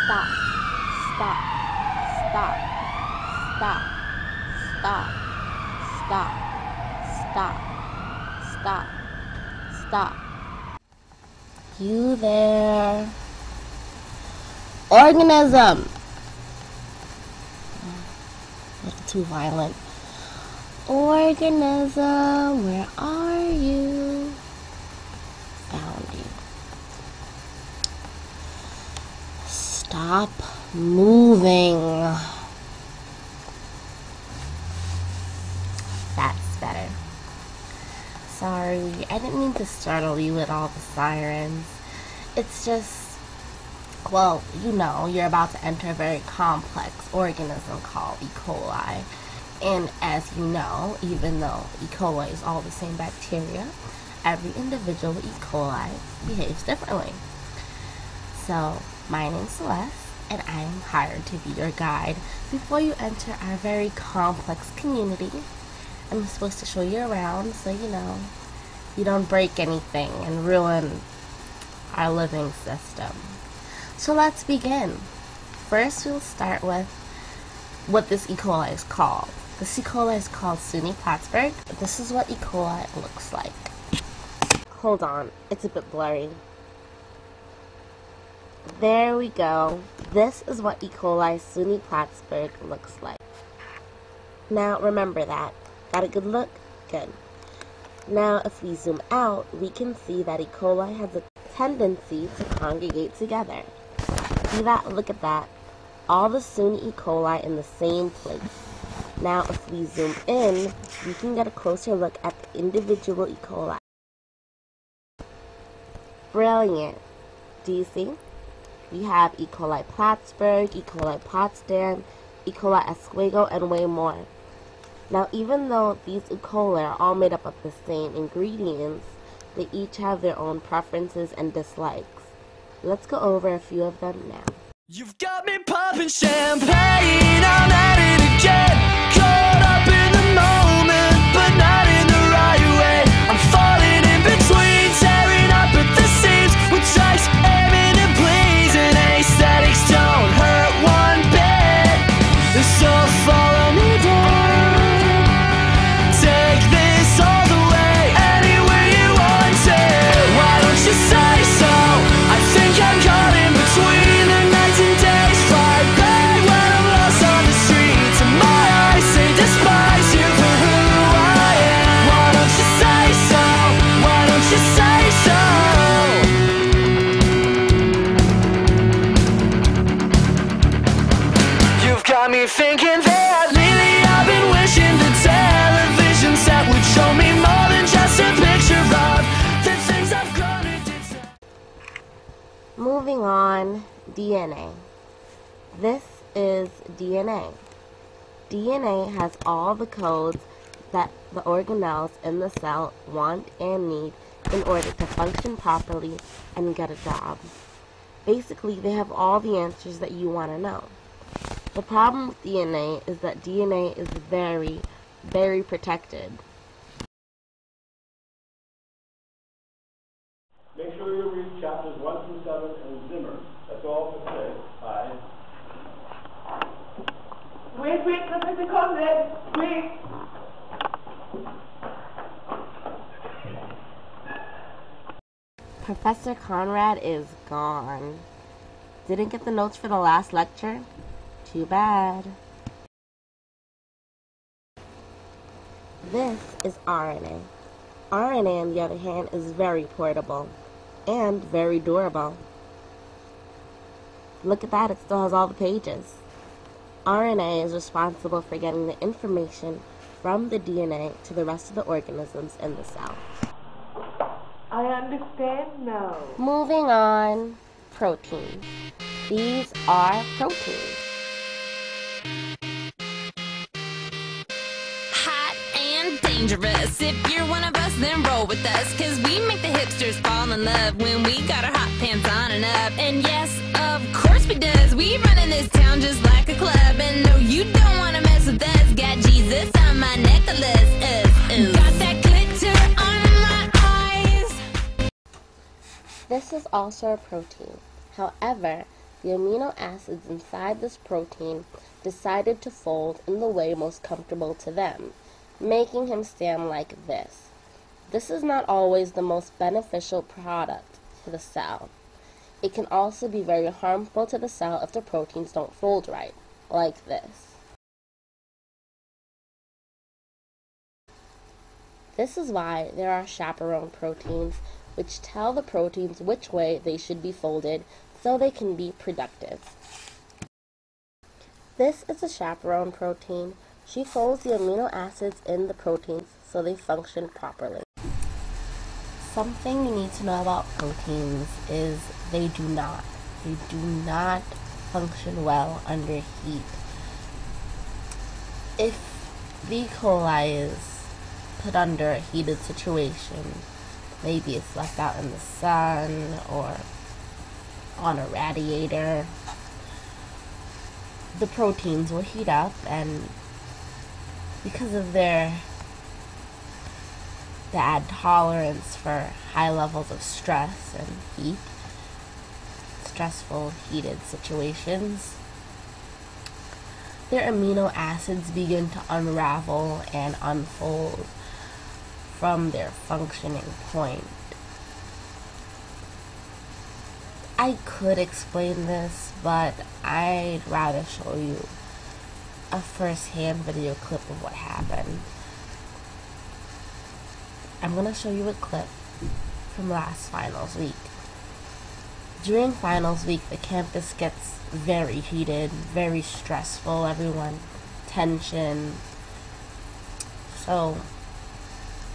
Stop. Stop. Stop. Stop. Stop. Stop. Stop. Stop. Stop. You there. Organism. A little too violent. Organism, where are you? Found you. Stop moving. That's better. Sorry, I didn't mean to startle you with all the sirens. It's just, well, you know, you're about to enter a very complex organism called E. coli. And as you know, even though E. coli is all the same bacteria, every individual with E. coli behaves differently. So, my name's Celeste, and I am hired to be your guide before you enter our very complex community. I'm supposed to show you around so you know you don't break anything and ruin our living system. So let's begin. First, we'll start with what this E. coli is called. This E. coli is called SUNY Plattsburgh. This is what E. coli looks like. Hold on, it's a bit blurry. There we go. This is what E. coli SUNY Plattsburgh looks like. Now remember that. Got a good look? Good. Now if we zoom out, we can see that E. coli has a tendency to congregate together. See that? Look at that. All the SUNY E. coli in the same place. Now if we zoom in, we can get a closer look at the individual E. coli. Brilliant. Do you see? We have E. coli Plattsburgh, E. coli Potsdam, E. coli Oswego, and way more. Now even though these E. coli are all made up of the same ingredients, they each have their own preferences and dislikes. Let's go over a few of them now. You've got me popping champagne, I'm at it again. Caught up in the moment, but not in the right way. I'm falling in between, tearing up at the seams, with strikes aiming and pleasing. Aesthetics don't hurt one bit, so follow me down. Take this all the way, anywhere you want it. Why don't you say so? I think I'm caught in between the nights and days. Fly back when I'm lost on the streets, and my eyes say despise you for who I am. Why don't you say so? Why don't you say so? You've got me thinking that lately I've been wishing the television set would show me more than just a picture of the things I've grown into. Moving on, DNA. This is DNA. DNA has all the codes that the organelles in the cell want and need in order to function properly and get a job. Basically, they have all the answers that you want to know. The problem with DNA is that DNA is very, very protected. Make sure you read chapters 1 through 7 and Zimmer. That's all for today. Bye. Wait, Professor Conrad, wait. Professor Conrad is gone. Didn't get the notes for the last lecture? Too bad. This is RNA. RNA, on the other hand, is very portable and very durable. Look at that, it still has all the pages. RNA is responsible for getting the information from the DNA to the rest of the organisms in the cell. I understand now. Moving on, proteins. These are proteins. Hot and dangerous. If you're one of us, then roll with us, 'cause we make the hipsters fall in love when we got our hot pants on and up. And yes, of course we does. We run in this town just like a club. And no, you don't want to mess with us. Got Jesus on my necklace. Got that glitter on my eyes. This is also a protein. However, the amino acids inside this protein decided to fold in the way most comfortable to them, making him stand like this. This is not always the most beneficial product to the cell. It can also be very harmful to the cell if the proteins don't fold right, like this. This is why there are chaperone proteins, which tell the proteins which way they should be folded so they can be productive. This is a chaperone protein. She folds the amino acids in the proteins so they function properly. Something you need to know about proteins is they do not function well under heat. If the E. coli is put under a heated situation, maybe it's left out in the sun or on a radiator, the proteins will heat up, and because of their tolerance for high levels of stress and heat, stressful heated situations, their amino acids begin to unravel and unfold from their functioning point. I could explain this, but I'd rather show you a first-hand video clip of what happened. I'm going to show you a clip from last finals week. During finals week, the campus gets very heated, very stressful, everyone, tension. So,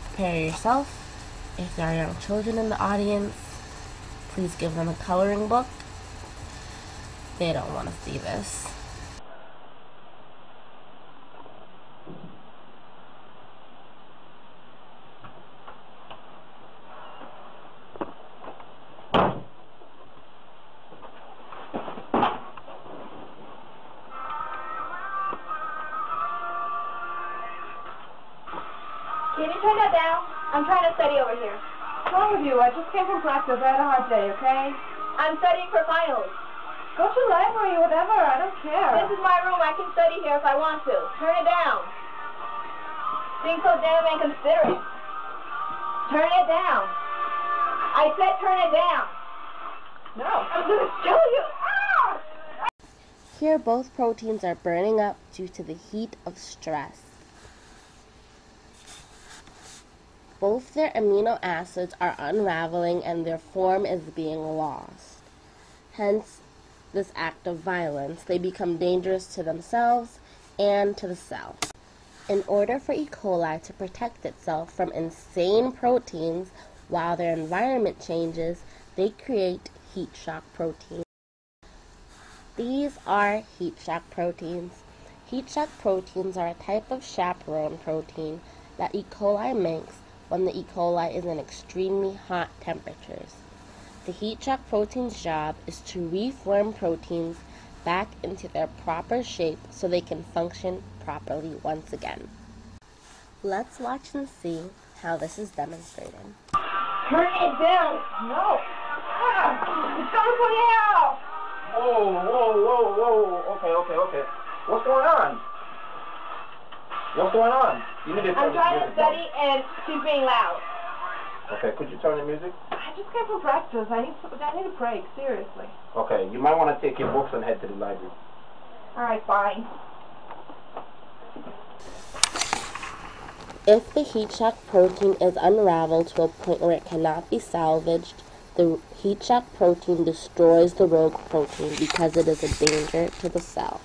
prepare yourself. If there are young children in the audience, please give them a coloring book. They don't want to see this. Can you turn that down? I'm trying to study over here. What's wrong with you? I just came from practice. I had a hard day, okay? I'm studying for finals. Go to the library, whatever. I don't care. This is my room. I can study here if I want to. Turn it down. Being so damn inconsiderate. Turn it down. I said turn it down. No. I'm going to kill you. Ah! Here, both proteins are burning up due to the heat of stress. Both their amino acids are unraveling and their form is being lost. Hence, this act of violence. They become dangerous to themselves and to the cell. In order for E. coli to protect itself from insane proteins while their environment changes, they create heat shock proteins. These are heat shock proteins. Heat shock proteins are a type of chaperone protein that E. coli makes when the E. coli is in extremely hot temperatures. The heat shock protein's job is to reform proteins back into their proper shape so they can function properly once again. Let's watch and see how this is demonstrated. Turn it down. No. Ah, it's coming from the house. Whoa. Okay. What's going on? What's going on? You need to turn I'm trying the to music down. study and she's being loud. Okay, could you turn the music? I just came from practice. I need a break, seriously. Okay, you might want to take your books and head to the library. All right, fine. If the heat shock protein is unraveled to a point where it cannot be salvaged, the heat shock protein destroys the rogue protein because it is a danger to the cell.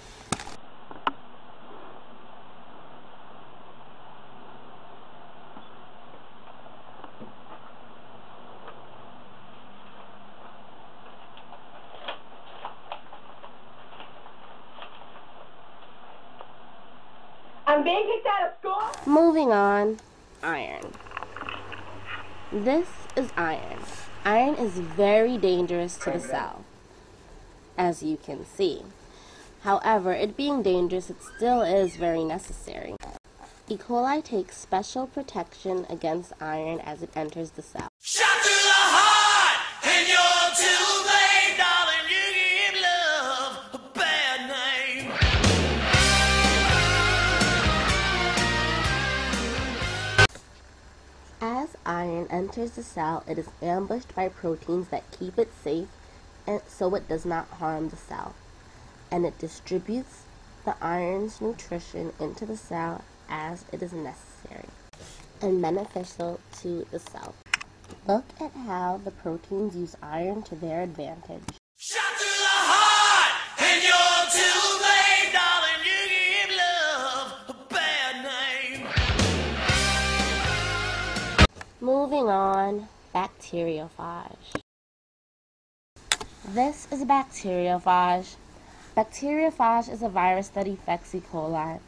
I'm being kicked out of school. Moving on, iron. This is iron. Iron is very dangerous to the cell, as you can see. However, it being dangerous, it still is very necessary. E. coli takes special protection against iron as it enters the cell. Shot through the heart, and you're to blame, darling. You give love. enters the cell, it is ambushed by proteins that keep it safe and so it does not harm the cell. And it distributes the iron's nutrition into the cell as it is necessary and beneficial to the cell. Look at how the proteins use iron to their advantage. Shot through the heart, and you're too late, darling. You give love a bad name. Moving on, bacteriophage. This is a bacteriophage. Bacteriophage is a virus that affects E. coli.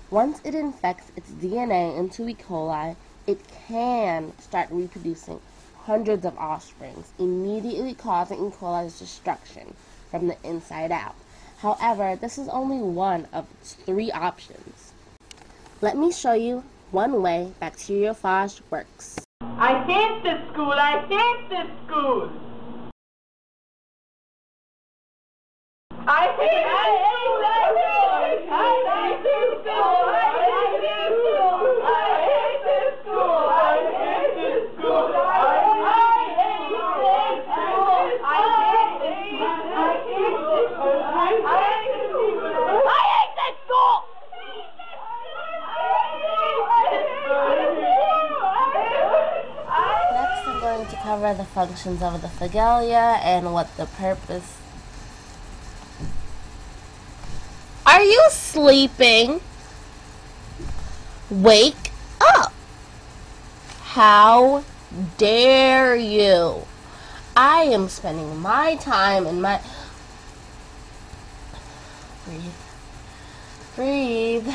Once it infects its DNA into E. coli, it can start reproducing hundreds of offsprings, immediately causing E. coli's destruction from the inside out. However, this is only one of its 3 options. Let me show you one way bacteriophage works. I hate this school. I hate this school. I hate this school. I hate this school. I hate this school. I hate this school. I hate this school. I hate this school. Next, I'm going to cover the functions of the flagella and what the purpose. Are you sleeping? Wake up! How dare you? I am spending my time in my... Breathe. Breathe.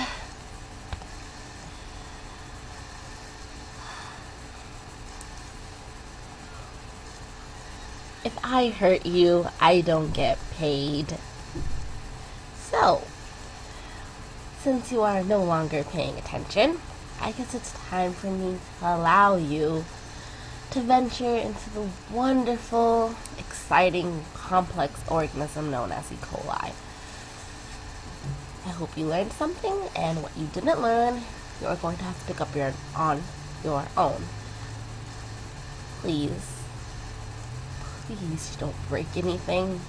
If I hurt you, I don't get paid. So, since you are no longer paying attention, I guess it's time for me to allow you to venture into the wonderful, exciting, complex organism known as E. coli. I hope you learned something, and what you didn't learn, you're going to have to pick up on your own. Please don't break anything.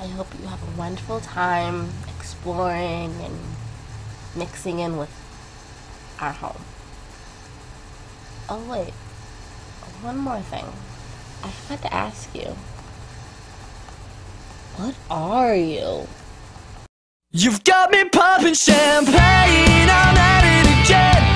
I hope you have a wonderful time exploring and mixing in with our home. Oh wait, one more thing. I forgot to ask you. What are you? You've got me popping champagne, I'm at it again.